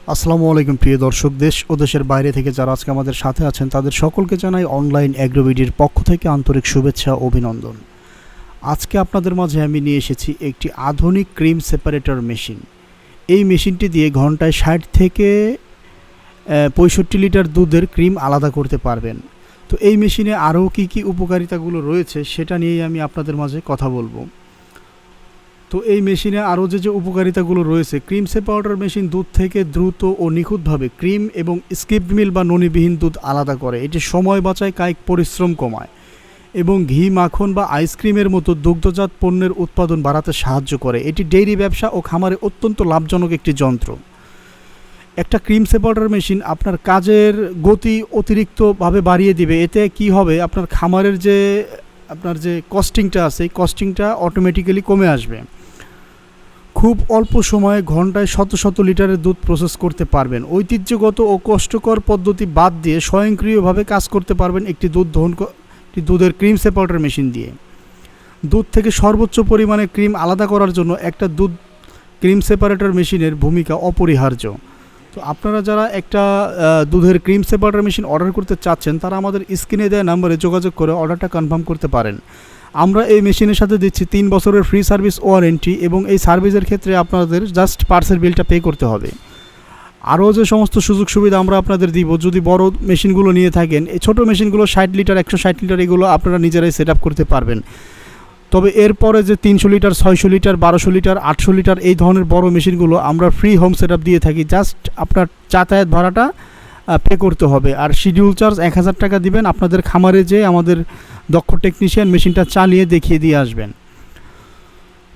আসসালামু আলাইকুম প্রিয় দর্শক, দেশ ও দেশের বাইরে থেকে যারা আজকে আমাদের সাথে আছেন তাদের সকলকে জানাই অনলাইন অ্যাগ্রোবিডির পক্ষ থেকে আন্তরিক শুভেচ্ছা ও অভিনন্দন। আজকে আপনাদের মাঝে আমি নিয়ে এসেছি একটি আধুনিক ক্রিম সেপারেটর মেশিন। এই মেশিনটি দিয়ে ঘন্টায় 60 থেকে 65 লিটার দুধের ক্রিম আলাদা করতে পারবেন। তো এই মেশিনে আরও কী উপকারিতাগুলো রয়েছে সেটা নিয়েই আমি আপনাদের মাঝে কথা বলবো। তো এই মেশিনে আরও যে উপকারিতাগুলো রয়েছে, ক্রিম সেপারেটর মেশিন দুধ থেকে দ্রুত ও নিখুঁতভাবে ক্রিম এবং স্কিপড মিল বা ননিবিহীন দুধ আলাদা করে। এটি সময় বাঁচায়, কায়িক পরিশ্রম কমায় এবং ঘি, মাখন বা আইসক্রিমের মতো দুগ্ধজাত পণ্যের উৎপাদন বাড়াতে সাহায্য করে। এটি ডেইরি ব্যবসা ও খামারে অত্যন্ত লাভজনক একটি যন্ত্র। একটা ক্রিম সেপারেটর মেশিন আপনার কাজের গতি অতিরিক্তভাবে বাড়িয়ে দিবে। এতে কি হবে, আপনার খামারের আপনার যে কস্টিংটা আছে এই কস্টিংটা অটোমেটিক্যালি কমে আসবে। খুব অল্প সময়ে ঘন্টায় শত শত লিটারের দুধ প্রসেস করতে পারবেন। ঐতিহ্যগত ও কষ্টকর পদ্ধতি বাদ দিয়ে স্বয়ংক্রিয়ভাবে কাজ করতে পারবেন একটি দুধের ক্রিম সেপারেটর মেশিন দিয়ে। দুধ থেকে সর্বোচ্চ পরিমাণে ক্রিম আলাদা করার জন্য একটা ক্রিম সেপারেটর মেশিনের ভূমিকা অপরিহার্য। তো আপনারা যারা একটা দুধের ক্রিম সেপারেটর মেশিন অর্ডার করতে চাচ্ছেন তারা আমাদের স্ক্রিনে দেওয়া নাম্বারে যোগাযোগ করে অর্ডারটা কনফার্ম করতে পারেন। আমরা এই মেশিনের সাথে দিচ্ছি 3 বছরের ফ্রি সার্ভিস ওয়ারেন্টি এবং এই সার্ভিসের ক্ষেত্রে আপনাদের জাস্ট পার্সের বিলটা পে করতে হবে। আরও যে সমস্ত সুযোগ সুবিধা আমরা আপনাদের দিব, যদি বড় মেশিনগুলো নিয়ে থাকেন, এই ছোটো মেশিনগুলো 60 লিটার 160 লিটার এগুলো আপনারা নিজেরাই সেট আপ করতে পারবেন। তবে এরপরে যে 300 লিটার 600 লিটার 1200 লিটার 800 লিটার এই ধরনের বড় মেশিনগুলো আমরা ফ্রি হোম সেট আপ দিয়ে থাকি। জাস্ট আপনার যাতায়াত ভাড়াটা পে করতে হবে, আর শিডিউল চার্জ 1000 টাকা দিবেন। আপনাদের খামারে যেয়ে আমাদের দক্ষ টেকনিশিয়ান মেশিনটা চালিয়ে দেখিয়ে দিয়ে আসবেন।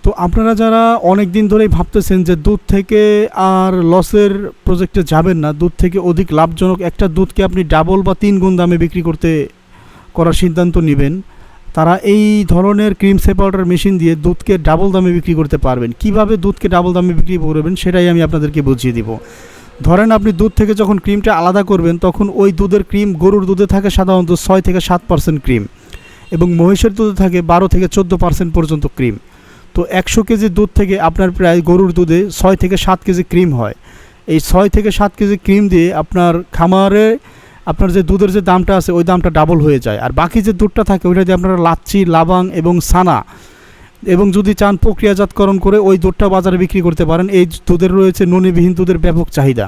তো আপনারা যারা অনেক দিন ধরেই ভাবতেছেন যে দুধ থেকে আর লসের প্রজেক্টে যাবেন না, দুধ থেকে অধিক লাভজনক একটা দুধকে আপনি ডাবল বা 3 গুণ দামে বিক্রি করার সিদ্ধান্ত নেবেন, তারা এই ধরনের ক্রিম সেপারেটর মেশিন দিয়ে দুধকে ডাবল দামে বিক্রি করতে পারবেন। কিভাবে দুধকে ডাবল দামে বিক্রি করবেন সেটাই আমি আপনাদেরকে বুঝিয়ে দিব। ধরেন আপনি দুধ থেকে যখন ক্রিমটা আলাদা করবেন তখন ওই দুধের ক্রিম, গরুর দুধে থাকে সাধারণত 6 থেকে 7% ক্রিম এবং মহিষের দুধে থাকে 12 থেকে 14% পর্যন্ত ক্রিম। তো 100 কেজি দুধ থেকে আপনার প্রায় গরুর দুধে 6 থেকে 7 কেজি ক্রিম হয়। এই 6 থেকে 7 কেজি ক্রিম দিয়ে আপনার খামারে আপনার যে দুধের যে দামটা আছে ওই দামটা ডাবল হয়ে যায়। আর বাকি যে দুধটা থাকে ওইটা দিয়ে আপনারা লাচ্ছি, লাবাং এবং সানা এবং যদি চান প্রক্রিয়াজাতকরণ করে ওই দুধটা বাজারে বিক্রি করতে পারেন। এই দুধের রয়েছে ননিবিহীন দুধের ব্যাপক চাহিদা।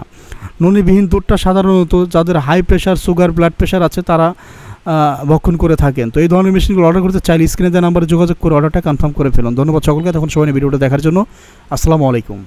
ননিবিহীন দুধটা সাধারণত যাদের high pressure, sugar, blood pressure আছে তারা ভক্ষণ করে থাকেন। তো এই ধরনের মেশিনগুলো অর্ডার করতে চাইলে স্ক্রিনে দেওয়া নাম্বারে যোগাযোগ করে অর্ডারটা কনফার্ম করে ফেলুন। ধন্যবাদ সকলকে তখন সবাই ভিডিওটা দেখার জন্য। আসসালামু আলাইকুম।